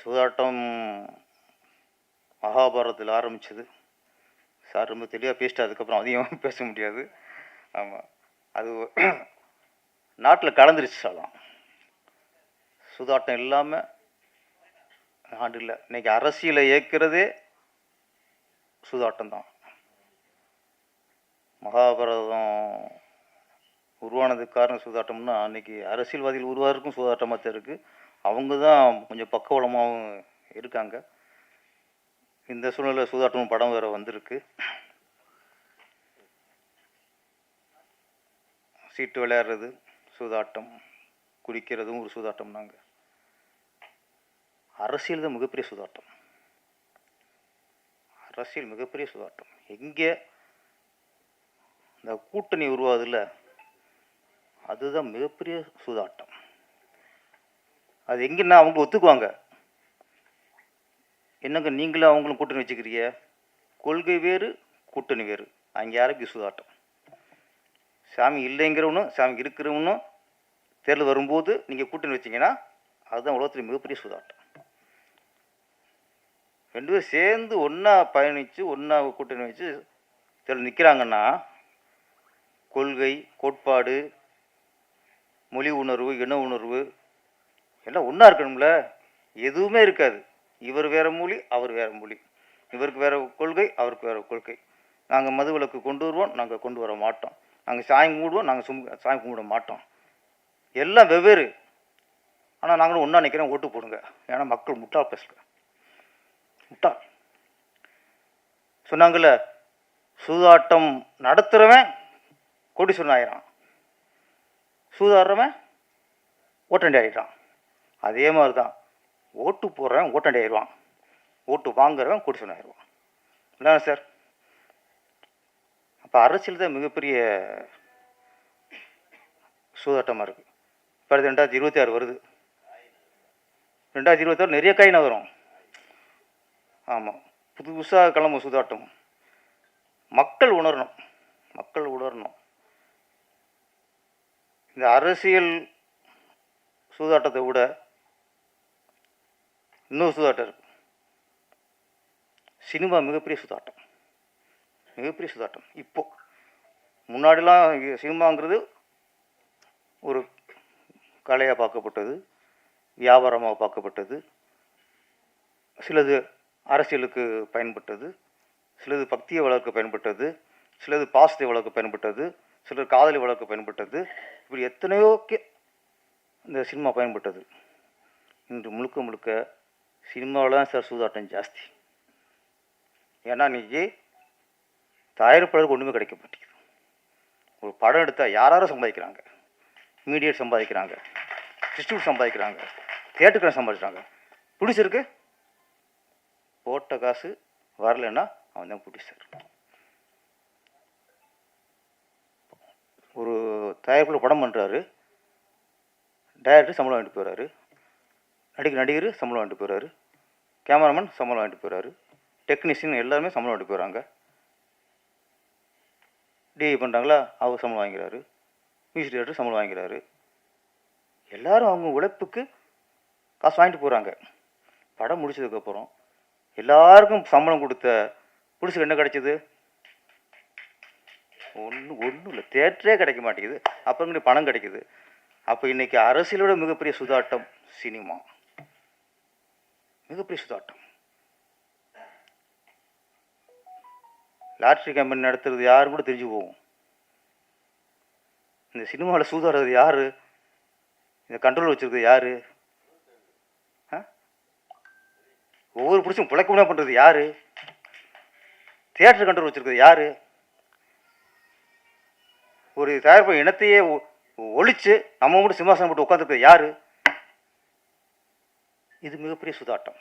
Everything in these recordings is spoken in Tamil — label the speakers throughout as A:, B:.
A: சூதாட்டம் மகாபாரதத்தில் ஆரம்பிச்சது. சார் ரொம்ப தெளிவாக பேசிட்டு அதுக்கப்புறம் அதிகமாக பேச முடியாது. ஆமாம், அது நாட்டில் கலந்துருச்சு சாலம். சூதாட்டம் இல்லாமல் நாடு இல்லை. இன்னைக்கு அரசியலை இயக்கிறதே சூதாட்டம் தான். மகாபாரதம் உருவானதுக்கு காரணம் சூதாட்டம்னா, அன்றைக்கி அரசியல்வாதிகள் உருவாகிறதுக்கும் சூதாட்டமாக தான் இருக்குது. அவங்க தான் கொஞ்சம் பக்கவளமாகவும் இருக்காங்க. இந்த சூழ்நிலை சூதாட்டம் படம் வேறு வந்திருக்கு. சீட்டு விளையாடுறது சூதாட்டம், குடிக்கிறதும் ஒரு சூதாட்டம். நாங்கள் அரசியல் தான் மிகப்பெரிய சூதாட்டம். அரசியல் மிகப்பெரிய சூதாட்டம். எங்கே இந்த கூட்டணி உருவாதில்ல, அதுதான் மிகப்பெரிய சூதாட்டம். அது எங்கன்னா அவங்க ஒத்துக்குவாங்க. என்னங்க நீங்களும் அவங்களும் கூட்டணி வச்சுக்கிறீங்க, கொள்கை வேறு கூட்டணி வேறு, அங்கே யாருக்கு சூதாட்டம். சாமி இல்லைங்கிறவனும் சாமி இருக்கிறவனும் தேர்தல் வரும்போது நீங்கள் கூட்டணி வச்சிங்கன்னா அதுதான் உலகத்தில் மிகப்பெரிய சூதாட்டம். ரெண்டு பேரும் சேர்ந்து ஒன்றா பயணித்து ஒன்றா கூட்டணி வச்சு தேர்தல் நிற்கிறாங்கன்னா, கொள்கை, கோட்பாடு, மொழி உணர்வு, இன உணர்வு எல்லாம் ஒன்றா இருக்கணும்ல. எதுவுமே இருக்காது. இவர் வேறு மொழி, அவர் வேறு மொழி, இவருக்கு வேறு கொள்கை, அவருக்கு வேறு கொள்கை. நாங்கள் மது விலக்கு கொண்டு வருவோம், நாங்கள் கொண்டு வர மாட்டோம். நாங்கள் சாமி கும்பிடுவோம், நாங்கள் சாமி கும்பிட மாட்டோம். எல்லாம் வெவ்வேறு. ஆனால் நாங்களும் ஒன்றா நிற்கிறோம், ஓட்டு போடுங்க. ஏன்னா மக்கள் முட்டாள் பேசல, முட்டாள். சொன்னாங்கல்ல, சூதாட்டம் நடத்துகிறவன் கோடீஸ்வரன் ஆயிரான், சூதாடுறவன் ஓட்டண்டி ஆகிட்டான். அதே மாதிரி தான் ஓட்டு போடுறவன் ஓட்டண்டி ஆயிடுவான், ஓட்டு வாங்குறவன் கோடீஸ்வரன் ஆயிடுவான். இல்லை சார்? அப்போ அரசியல் தான் மிகப்பெரிய சூதாட்டமாக இருக்குது. இப்போ 2026 வருது. 2026 நிறைய காயினா வரும். ஆமாம், புதுசாக கிளம்பும் சூதாட்டம். மக்கள் உணரணும், மக்கள் உணரணும். இந்த அரசியல் சூதாட்டத்தை விட இன்னொரு சூதாட்டம் இருக்கு. சினிமா மிகப்பெரிய சூதாட்டம், மிகப்பெரிய சூதாட்டம். இப்போ முன்னாடிலாம் சினிமாங்கிறது ஒரு கலையாக பார்க்கப்பட்டது, வியாபாரமாக பார்க்கப்பட்டது. சிலது அரசியலுக்கு பயன்பட்டது, சிலது பக்தியை வளர்க்க பயன்பட்டது, சிலது பாசத்தை வளர்க்க பயன்பட்டது, சிலர் காதலை வளர்க்க பயன்பட்டது. இப்படி எத்தனையோக்கு இந்த சினிமா பயன்பட்டது. இன்று முழுக்க முழுக்க சினிமாவில் தான் சார் சூதாட்டம் ஜாஸ்தி. ஏன்னா இன்றைக்கி தயாரிப்பாளருக்கு ஒன்றுமே கிடைக்க மாட்டேங்குது. ஒரு படம் எடுத்தால் யாரும் சம்பாதிக்கிறாங்க, மீடியேட் சம்பாதிக்கிறாங்க, டிஸ்ட்ரிபியூட் சம்பாதிக்கிறாங்க, தியேட்டருக்கு சம்பாதிக்கிறாங்க. ப்ரொடியூசருக்கு போட்ட காசு வரலைன்னா அவன் தான் ப்ரொடியூசர். ஒரு தயாரிப்பில் படம் பண்ணுறாரு, டைரக்டர் சம்பளம் வாங்கிட்டு போயிடுறாரு, நடிகர் சம்பளம் வாங்கிட்டு போயிடுறாரு, கேமராமேன் சம்பளம் வாங்கிட்டு போயிடுறாரு, டெக்னீஷியன் எல்லாருமே சம்பளம் வாங்கிட்டு போயிடுறாங்க. டிஐ பண்ணுறாங்களா, அவர் சம்பளம் வாங்கிறாரு, மியூசிக் டைரக்டர் சம்பளம் வாங்கிறாரு. எல்லோரும் அவங்க உழைப்புக்கு காசு வாங்கிட்டு போகிறாங்க. படம் முடிச்சதுக்கப்புறம் எல்லாருக்கும் சம்பளம் கொடுத்த புடிச்சுக்கு என்ன கிடைச்சிது? ஒன்றும் இல்லை, தேட்டரே கிடைக்க மாட்டேங்குது. அப்புறம் பணம் கிடைக்குது. அப்போ இன்றைக்கி அரசியலோட மிகப்பெரிய சூதாட்டம் சினிமா, மிகப்பெரிய சூதாட்டம். லாட்ரி கம்பெனி நடத்துறது யாரும் கூட தெரிஞ்சு போகும். இந்த சினிமாவில் சூதாடுறது யார், இந்த கண்ட்ரோல் வச்சுருக்கிறது யார், ஒவ்வொரு பிடிச்சும் பிழைக்க முடியாமல் பண்ணுறது யார், தியேட்டர் கண்ட்ரோல் வச்சுருக்கிறது யார், ஒரு தயாரிப்பு இனத்தையே ஒழிச்சு நம்ம மட்டும் சிம்மாசனம் போட்டு உட்காந்துருக்கிறது யார்? இது மிகப்பெரிய சூதாட்டம்,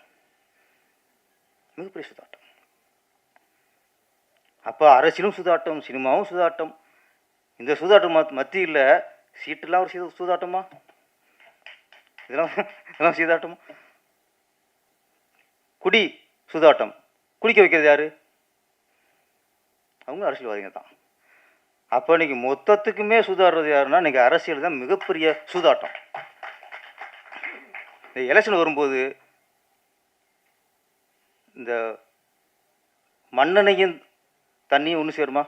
A: மிகப்பெரிய சூதாட்டம். அப்போ அரசியலும் சூதாட்டம், சினிமாவும் சூதாட்டம். இந்த சூதாட்டம் மத்தியில் சீட்டெல்லாம் ஒரு சூதாட்டமா? இதெல்லாம் சூதாட்டமா? குடி சூதாட்டம், குடிக்க வைக்கிறது யாரு? அவங்க அரசியல்வாதிங்க தான். அப்போ இன்னைக்கு மொத்தத்துக்குமே சூதாடுறது யாருன்னா இன்னைக்கு அரசியல் தான் மிகப்பெரிய சூதாட்டம். இந்த எலெக்ஷன் வரும்போது இந்த மண்ணெண்ணையும் தண்ணியும் ஒன்று சேருமா?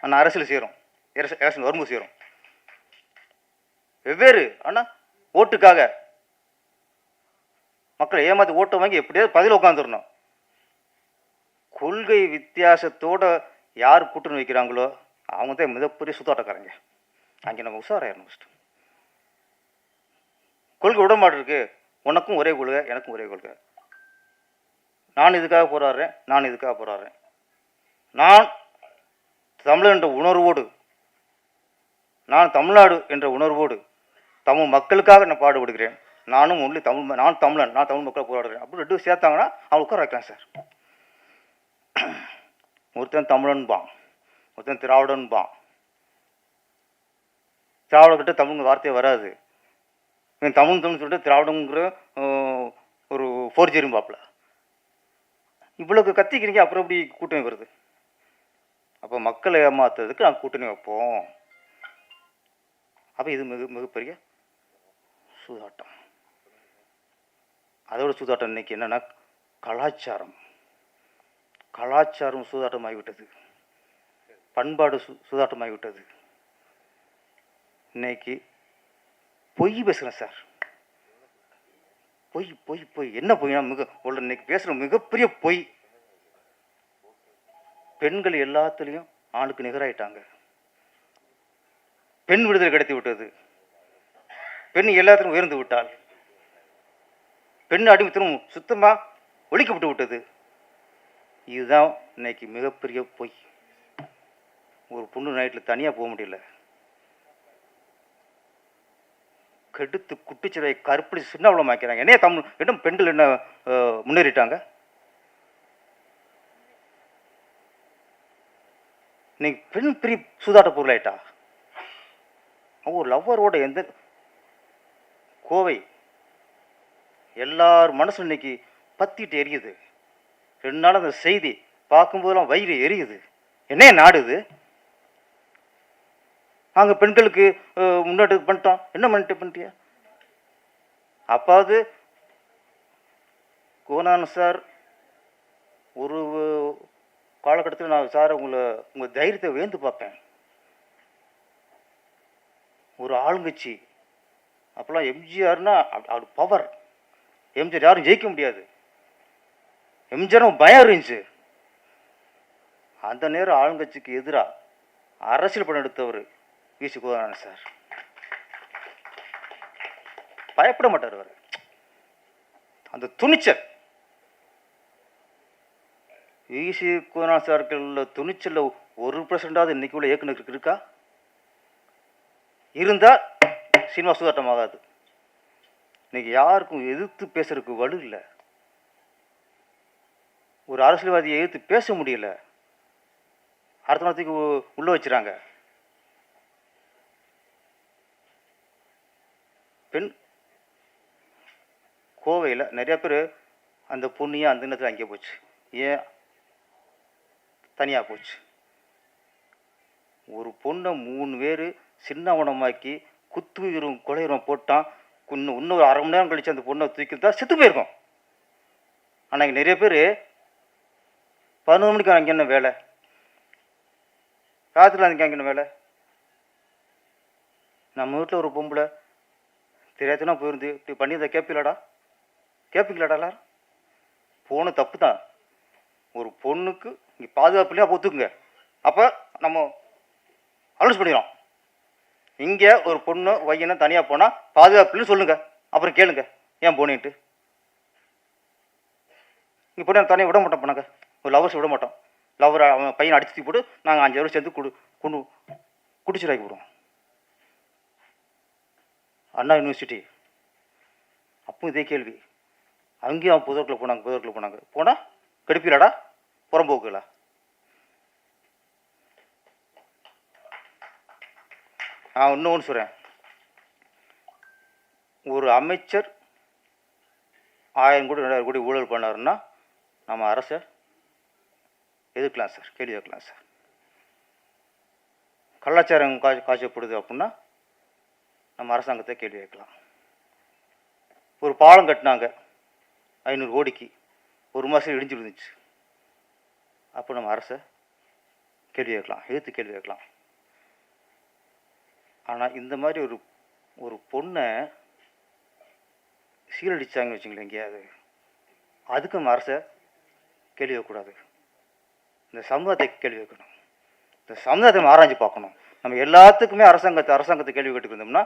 A: ஆனால் அரசியல் சேரும், எலெக்ஷன் வரும்போது சேரும். வெவ்வேறு. ஆனால் ஓட்டுக்காக மக்களை ஏமாற்றி ஓட்டை வாங்கி எப்படியாவது பதில் உட்காந்துடணும். கொள்கை வித்தியாசத்தோட யார் கூட்டணி வைக்கிறாங்களோ அவங்க தான் மிகப்பெரிய சுத்தாட்டக்காரங்க. அங்கே நம்ம உஷாராயிரணும். ஃபஸ்ட்டு கொள்கை உடன்பாடு இருக்கு. உனக்கும் ஒரே கொள்கை, எனக்கும் ஒரே கொள்கை. நான் இதுக்காக போராடுறேன், நான் இதுக்காக போராடுறேன். நான் தமிழன் என்ற உணர்வோடு, நான் தமிழ்நாடு என்ற உணர்வோடு தமிழ் மக்களுக்காக நான் பாடுபடுகிறேன். நானும் ஒன்லி தமிழ், நான் தமிழன், நான் தமிழ் மக்கள் போராடுறேன் அப்படின்னு ரெண்டும் சேர்த்தாங்கன்னா அவங்க உட்கார வைக்கலாம் சார். ஒருத்தன் தமிழன்பான், ஒருத்தன் திராவிடன்பான். திராவிடக்கிட்ட தமிழ் வார்த்தையே வராது. தமிழ் சொல்லிட்டு திராவிடங்கிற ஒரு ஃபோர்ஜரியும் பாப்பில் இவ்வளோக்கு கத்திக்கிறீங்க. அப்புறம் எப்படி கூட்டணி வருது? அப்போ மக்களை ஏமாத்துறதுக்கு நாங்கள் கூட்டணி வைப்போம். அப்போ இது மிகப்பெரிய சூதாட்டம். அதோட சூதாட்டம் இன்னைக்கு என்னன்னா கலாச்சாரம் சூதாட்டமாகிவிட்டது. பண்பாடு சூதாட்டமாகிவிட்டது. இன்னைக்கு பொய் பேசுகிறேன் சார். பொய் என்ன பொய்னா இன்னைக்கு பேசுகிற மிகப்பெரிய பொய். பெண்கள் எல்லாத்துலேயும் ஆணுக்கு நிகராயிட்டாங்க. பெண் விடுதலை கிடைத்து விட்டது. பெண் எல்லாத்திலும் உயர்ந்து விட்டாள். பெண் அடிமைத்தனம் சுத்தமாக ஒழிக்கப்பட்டு விட்டது. இதுதான் இன்னைக்கு மிகப்பெரிய பொய். ஒரு பொண்ணு நைட்டில் தனியாக போக முடியல. கெடுத்து குட்டிச்சிறை கருப்படி சின்னவளம் ஆக்கிறாங்க. என்ன தமிழ் இடம் பெண்கள் என்ன முன்னேறிட்டாங்க? இன்னைக்கு பெண் பெரிய சூதாட்ட பொருளாயிட்டா. ஒரு லவ்வரோட எந்த கோவை எல்லார் மனசும் இன்னைக்கு பத்திட்டு எரியுது. 2 நாள் அந்த செய்தி பார்க்கும்போதெல்லாம் வயிறு எரியுது. என்ன நாடுது? நாங்கள் பெண்களுக்கு முன்னாடி பண்ணிட்டோம். என்ன பண்ணிட்டியா? அப்பாவது கோனான் சார் ஒரு காலகட்டத்தில் நான் சார் உங்கள் தைரியத்தை வேந்து பார்ப்பேன். ஒரு ஆளுங்கட்சி அப்போல்லாம் எம்ஜிஆர்னா அவர் பவர். எம்ஜிஆர் யாரும் ஜெயிக்க முடியாது. எம்ஜிஆரும் பயம் இருந்துச்சு. அந்த நேரம் ஆளுங்கட்சிக்கு எதிராக அரசியல் படம் எடுத்தவர் வி.சி. கோதானன் சார். பயப்பட மாட்டார் அவர். அந்த துணிச்சல் வி.சி. கோதானன் சாருக்கு உள்ள துணிச்சல் 1% இன்னைக்கு உள்ள இயக்குநருக்கு இருக்கா? இருந்தால் சினிமா சூதாட்டம் ஆகாது. இன்னைக்கு யாருக்கும் எதிர்த்து பேசுறதுக்கு வலு இல்லை. ஒரு அரசியல்வாதியை எதிர்த்து பேச முடியல. அடுத்த நாளத்துக்கு உள்ள வச்சுறாங்க. பெண் கோவையில் நிறைய பேர் அந்த பொண்ணையே அந்த நேரத்தில் அங்கே போச்சு. ஏன் தனியாக போச்சு? ஒரு பொண்ணை 3 பேர் சின்னவனமாக்கி குத்துயிரும் கொலையுரம் போட்டான். இன்னொரு 1/2 மணி நேரம் கழிச்சு அந்த பொண்ணை தூக்கிட்டா செத்து போயிருக்கோம். ஆனால் இங்கே நிறைய பேர் 11 மணிக்கு அங்கே என்ன வேலை? ராத்திரியில் அங்கே அங்கே என்ன வேலை? நம்ம வீட்டில் ஒரு பொம்பளை தெரியாதுன்னா போயிருந்து இப்படி பண்ணியதை கேட்பீங்களாடா எல்லாரும்? போன தப்பு தான். ஒரு பொண்ணுக்கு இங்கே பாதுகாப்புலையா ஒத்துக்குங்க. அப்போ நம்ம அலோன்ஸ் பண்ணிடுறோம். இங்கே ஒரு பொண்ணு வையனை தனியாக போனால் பாதுகாப்புன்னு சொல்லுங்க. அப்புறம் கேளுங்க ஏன் போனின்ட்டு. இங்கே பொண்ணு தனியாக விட மாட்டோம். போனாங்க ஒரு லவர்ஸ் விட மாட்டோம். லவர் அவன் பையனை அடிச்சு போட்டு நாங்கள் 5 பேரும் சேர்ந்து கொண்டு குடிச்சிடாக்கி விடுவோம். அண்ணா யூனிவர்சிட்டி அப்பவும் இதே கேள்வி. அங்கேயும் அவன் புதற்குள்ள போனாங்க. போனால் கெடுப்பீலாடா புறம்போக்குங்களா? நான் இன்னொன்று சொல்கிறேன். ஒரு அமைச்சர் 1000 கோடி 2000 கோடி ஊழல் பண்ணாருன்னா நம்ம அரசை எதிர்க்கலாம் சார், கேள்வி கேட்கலாம் சார். கலாச்சாரம் காய்ச்சப்படுது அப்படின்னா நம்ம அரசாங்கத்தை கேள்வி கேட்கலாம். ஒரு பாலம் கட்டினாங்க 500 கோடிக்கு. ஒரு மாதம் இடிஞ்சு விழுந்துச்சு. அப்போ நம்ம அரசை கேள்வி கேட்கலாம், எதிர்த்து கேள்வி கேட்கலாம். ஆனால் இந்த மாதிரி ஒரு ஒரு பொண்ணை சீரழிச்சாங்கன்னு வச்சுங்களேன் எங்கேயாவது, அதுக்கு நம்ம அரசை கேள்வி கேட்கக்கூடாது. இந்த சமூகத்தை கேள்வி கேட்கணும். இந்த சமுதாயத்தை நம்ம ஆராய்ச்சி பார்க்கணும். நம்ம எல்லாத்துக்குமே அரசாங்கத்தை கேள்வி கேட்டுக்கிட்டு இருந்தோம்னா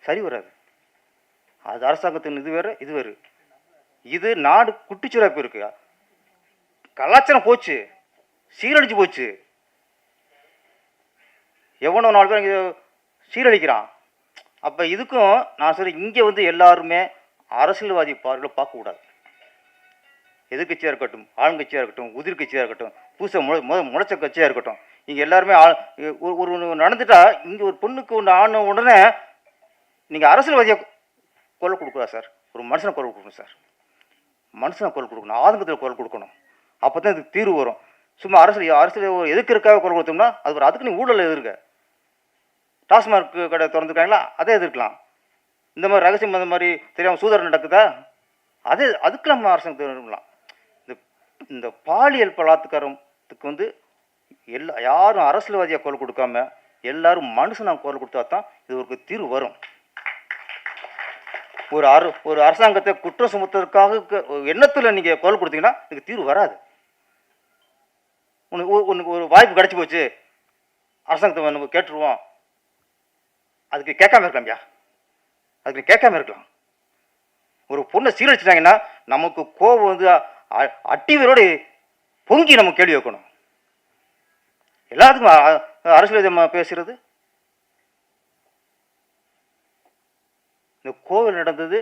A: சரி வராது. அது அரசாங்கத்தின் இது வேறு, இது வேறு. இது நாடு குட்டிச்சுராப்பு இருக்கு, கலாச்சாரம் போச்சு, சீரழிச்சு போச்சு. எவனோ 4 பேர் இங்கே சீரழிக்கிறான். அப்போ இதுக்கும் நான் சொல்கிறேன், இங்கே வந்து எல்லாருமே அரசியல்வாதி பார்வைகளை பார்க்கக்கூடாது. எதிர்கட்சியாக இருக்கட்டும், ஆளுங்கட்சியாக இருக்கட்டும், உதிர்கட்சியாக இருக்கட்டும், முளைச்ச கட்சியாக இருக்கட்டும், இங்கே எல்லாருமே ஒரு நடந்துட்டா இங்கே ஒரு பொண்ணுக்கு ஒன்று ஆன உடனே நீங்கள் அரசியல்வாதியை குரல் கொடுக்கூடாது சார். ஒரு மனுஷனை குரல் கொடுக்கணும் சார். மனுஷனை குரல் கொடுக்கணும், ஆதங்கத்தில் குரல் கொடுக்கணும். அப்போ தான் இதுக்கு தீர்வு வரும். சும்மா அரசியல் எதுக்கிறதுக்காக குரல் கொடுத்தோம்னா அதுக்கு நீ ஊழல் எதிர்க்க. டாஸ்மார்க் கடை திறந்துருக்காங்களா, அதே எதிர்க்கலாம். இந்த மாதிரி ரகசியம் அந்த மாதிரி தெரியாமல் சூதாட்டம் நடக்குதா, அதுக்கு நம்ம அரசாங்கம் தெரிஞ்சுக்கலாம். இந்த பாலியல் பலாத்காரத்துக்கு வந்து யாரும் அரசியல்வாதியாக குரல் கொடுக்காம எல்லாரும் மனுஷனாக குரல் கொடுத்தா தான் இது ஒரு தீர்வு வரும். ஒரு அரசாங்கத்தை குற்றம் சுமத்துறதுக்காக எண்ணத்தில் நீங்கள் குரல் கொடுத்தீங்கன்னா இதுக்கு தீர்வு வராது. உனக்கு ஒரு வாய்ப்பு கிடைச்சி போச்சு, அரசாங்கத்தை நம்ம கேட்டுருவோம், அதுக்கு கேட்காம இருக்கலாம்யா, அதுக்கு கேட்காம இருக்கலாம். ஒரு பொண்ணை சீரழிச்சிட்டாங்கன்னா நமக்கு கோபம் வந்து அட்டிவரோடு பொங்கி நம்ம கேள்வி வைக்கணும். எல்லாத்துக்கும் அரசியல் பேசுறது. இந்த கோவில் நடந்தது,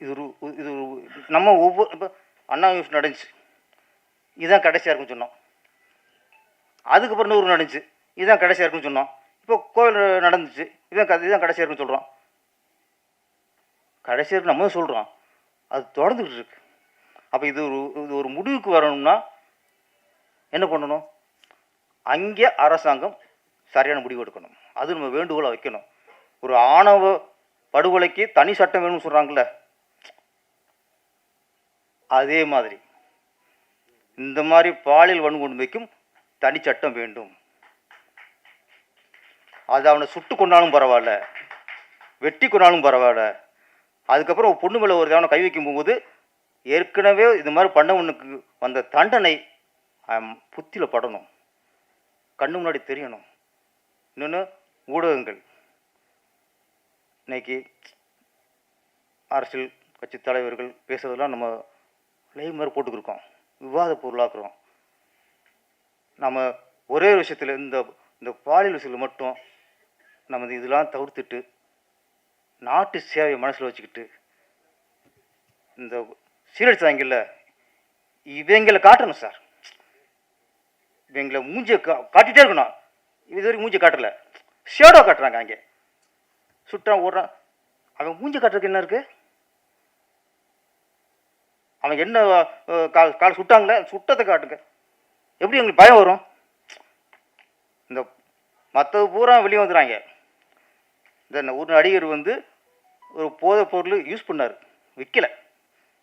A: இது நம்ம ஒவ்வொரு அண்ணா யூனிவர்சிட்டி நடந்துச்சு, இதுதான் கடைசியாக இருக்குன்னு சொன்னோம். அதுக்கப்புறம் 100 நடந்துச்சு, இதுதான் கடைசியாக இருக்குன்னு சொன்னோம். இப்போ கோவில் நடந்துச்சு, இதுதான் கடைசியாக இருக்குன்னு சொல்கிறோம். கடைசியாக இருக்கு நம்ம சொல்கிறோம், அது தொடர்ந்துக்கிட்டு இருக்கு. அப்போ இது ஒரு முடிவுக்கு வரணும்னா என்ன பண்ணணும்? அங்கே அரசாங்கம் சரியான முடிவு எடுக்கணும். அது நம்ம வேண்டுகோளை வைக்கணும். ஒரு ஆணவ படுகொலைக்கு தனி சட்டம் வேணும்னு சொல்கிறாங்கல்ல, அதே மாதிரி இந்த மாதிரி பாலியல் வன்கொடுமைக்கும் தனி சட்டம் வேண்டும். அது அவனை சுட்டு கொண்டாலும் பரவாயில்ல, வெட்டி கொண்டாலும் பரவாயில்ல. அதுக்கப்புறம் ஒரு பொண்ணு மேலே ஒரு தவணை கை வைக்கும் போகும்போது ஏற்கனவே இது மாதிரி பண்ணவனுக்கு வந்த தண்டனை புத்தியில் படணும், கண்ணு முன்னாடி தெரியணும். இன்னொன்று, ஊடகங்கள் இன்னைக்கு அரசியல் கட்சி தலைவர்கள் பேசுறதெல்லாம் நம்ம லைவ் மாதிரி போட்டுக்கிருக்கோம், விவாத பொருளாக்குறோம். நம்ம ஒரே விஷயத்தில் இந்த பாலியல் விஷயத்தில் மட்டும் நம்ம இதெல்லாம் தவிர்த்துட்டு நாட்டு சேவையை மனசில் வச்சுக்கிட்டு இந்த சீரழிச்சாங்கல்ல இவங்களை காட்டணும் சார். இவங்களை மூஞ்சியை காட்டிகிட்டே இருக்கணும். இது வரைக்கும் மூஞ்சி காட்டலை, ஷேடோ காட்டுறாங்க. அங்கே சுட்டான் ஓடுறான், அவன் மூஞ்சி காட்டுறதுக்கு என்ன இருக்கு? அவன் என்ன கால் சுட்டாங்களே, சுட்டத்தை காட்டுங்க. எப்படி எங்களுக்கு பயம் வரும்? இந்த மற்றது பூரா வெளியே வந்துடுறாங்க. இந்த ஒரு நடிகர் வந்து ஒரு போதைப் பொருள் யூஸ் பண்ணார், விற்கலை,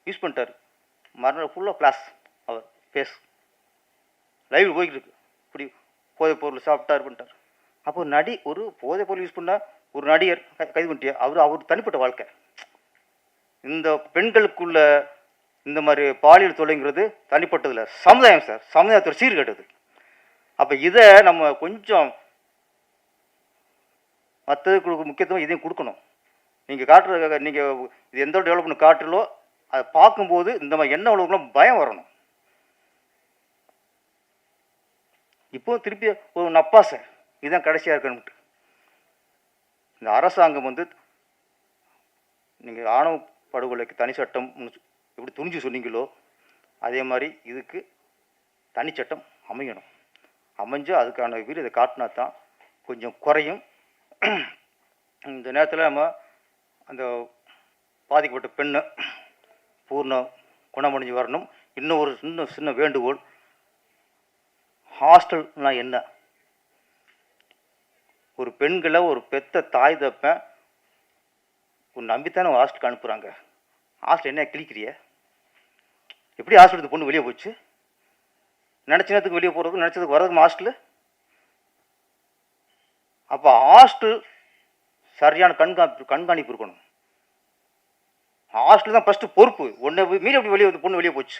A: யூஸ் பண்ணிட்டார். மறுநாள் ஃபுல்லாக கிளாஸ் அவர் பேஸ் லைவ் போய்கிட்டு இருக்கு. இப்படி போதைப் பொருள் சாப்பிட்டார் பண்ணிட்டார். அப்போ ஒரு போதைப் பொருள் யூஸ் பண்ணால் ஒரு நடிகர் கைது பண்ணிட்டியா, அவர் தனிப்பட்ட வாழ்க்கை. இந்த பெண்களுக்குள்ள இந்த மாதிரி பாலியல் தொலைங்கிறது தனிப்பட்டதில்லை, சமுதாயம் சார், சமுதாயத்தோட சீர்கேட்டது. அப்போ இதை நம்ம கொஞ்சம் மற்றதுக்கு முக்கியத்துவம் இதையும் கொடுக்கணும். நீங்கள் காட்டுற நீங்கள் இது எந்த டெவலப்மெண்ட் காட்டுறோ அதை பார்க்கும்போது இந்த மாதிரி என்ன உலகம் பயம் வரணும். இப்போ திருப்பி ஒரு நப்பாசை, இதுதான் கடைசியாக இருக்கணும்ட்டு. இந்த அரசாங்கம் வந்து நீங்கள் ஆணவ படுகொலைக்கு தனி சட்டம் எப்படி துணிஞ்சு சொன்னீங்களோ அதே மாதிரி இதுக்கு தனிச்சட்டம் அமையணும். அமைஞ்சு அதுக்கான இதை காட்டினா தான் கொஞ்சம் குறையும். இந்த நேரத்தில் நம்ம அந்த பாதிக்கப்பட்ட பெண்ணை பூர்ண குணமடைஞ்சு வரணும். இன்னும் சின்ன வேண்டுகோள், ஹாஸ்டல்னா என்ன? ஒரு பெண்களை ஒரு பெத்த தாய் தப்பேன் ஒரு நம்பித்தானே ஹாஸ்டலுக்கு அனுப்புகிறாங்க. ஹாஸ்டல் என்ன கிழிக்கிறிய? எப்படி ஹாஸ்பிட்டலுக்கு பொண்ணு வெளியே போச்சு? நினச்ச நேரத்துக்கு வெளியே போகிறதுக்கு நினச்சதுக்கு வர்றதுக்கு ஹாஸ்டலு. அப்போ ஹாஸ்டல் சரியான கண்காணிப்பு இருக்கணும். ஹாஸ்டல் தான் ஃபஸ்ட்டு பொறுப்பு. ஒன்றை மீறி எப்படி வெளியே வந்து பொண்ணு வெளியே போச்சு?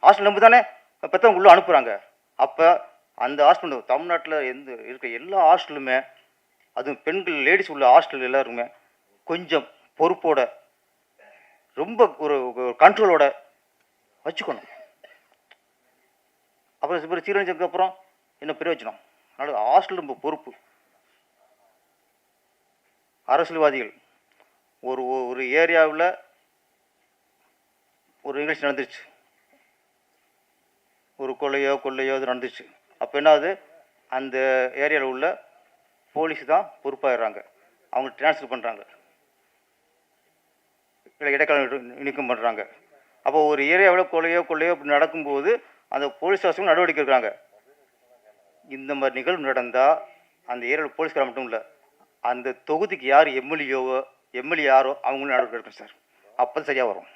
A: ஹாஸ்டல் நம்பி தானே பெற்றவங்க உள்ளே அனுப்புகிறாங்க. அப்போ அந்த ஹாஸ்டல் தமிழ்நாட்டில் இருக்க எல்லா ஹாஸ்டலுமே, அதுவும் பெண்கள் லேடிஸ் உள்ள ஹாஸ்டல் எல்லாருமே கொஞ்சம் பொறுப்போட, ரொம்ப ஒரு கண்ட்ரோலோட வச்சுக்கணும். அப்புறம் சீரழிஞ்சதுக்கப்புறம் என்ன பிரயோஜனம்? அதனால் ஹாஸ்டல் ரொம்ப பொறுப்பு. அரசியல்வாதிகள் ஒரு ஏரியாவில் ஒரு நிகழ்ச்சி நடந்துருச்சு, ஒரு கொள்ளையோ இது நடந்துச்சு. அப்போ என்னாவது, அந்த ஏரியாவில் உள்ள போலீஸ் தான் பொறுப்பாகிடுறாங்க. அவங்க டிரான்ஸ்ஃபர் பண்ணுறாங்க, இல்லை இடைக்கால நீக்கம் பண்ணுறாங்க. அப்போ ஒரு ஏரியாவில் கொள்ளையோ இப்படி நடக்கும்போது அந்த போலீஸ் ஸ்டேஷன் நடவடிக்கை இருக்கிறாங்க. இந்த மாதிரி நிகழ்வு நடந்தால் அந்த ஏரியாவில் போலீஸ்கார மட்டும் இல்லை, அந்த தொகுதிக்கு யார் எம்எல்ஏ யாரோ அவங்களும் நடவடிக்கை எடுக்கணும் சார். அப்போ தான் சரியாக வரும்.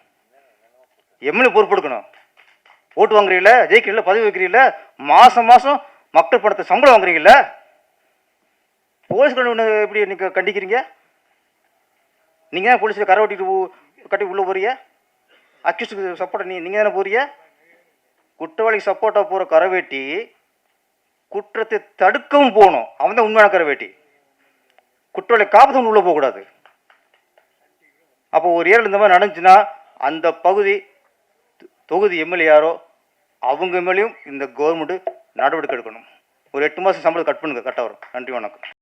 A: எம்எல்ஏ பொறுப்பெடுக்கணும். ஓட்டு வாங்குறீங்கள, ஜெயிக்கிறீங்கள, பதவி வைக்கிறீங்கள, மாதம் மக்கள் பணத்தை சம்பளம் வாங்குறீங்கள, போலீஸ்கார எப்படி நீங்கள் கண்டிக்கிறீங்க? நீங்கள் தான் போலீஸில் கரை ஓட்டிட்டு கட்டி உள்ளே போறீங்க. அக்யூஸ்டுக்கு சப்போர்ட்டை நீங்கள் தானே போறீங்க. குற்றவாளிக்கு சப்போர்ட்டாக போகிற கரைவேட்டி குற்றத்தை தடுக்கவும் போகணும். அவன் தான் உண்மையான கரைவேட்டி. குற்றவாளி காப்பதும் உள்ளே போகக்கூடாது. அப்போ ஒரு ஏரியாவில் இந்த மாதிரி நடந்துச்சுன்னா அந்த பகுதி தொகுதி எம்எல்ஏ யாரோ அவங்க மேலேயும் இந்த கவர்மெண்ட்டு நடவடிக்கை எடுக்கணும். ஒரு 8 மாதம் சம்பளம் கட் பண்ணுங்க, கரெக்டாக வரும். நன்றி, வணக்கம்.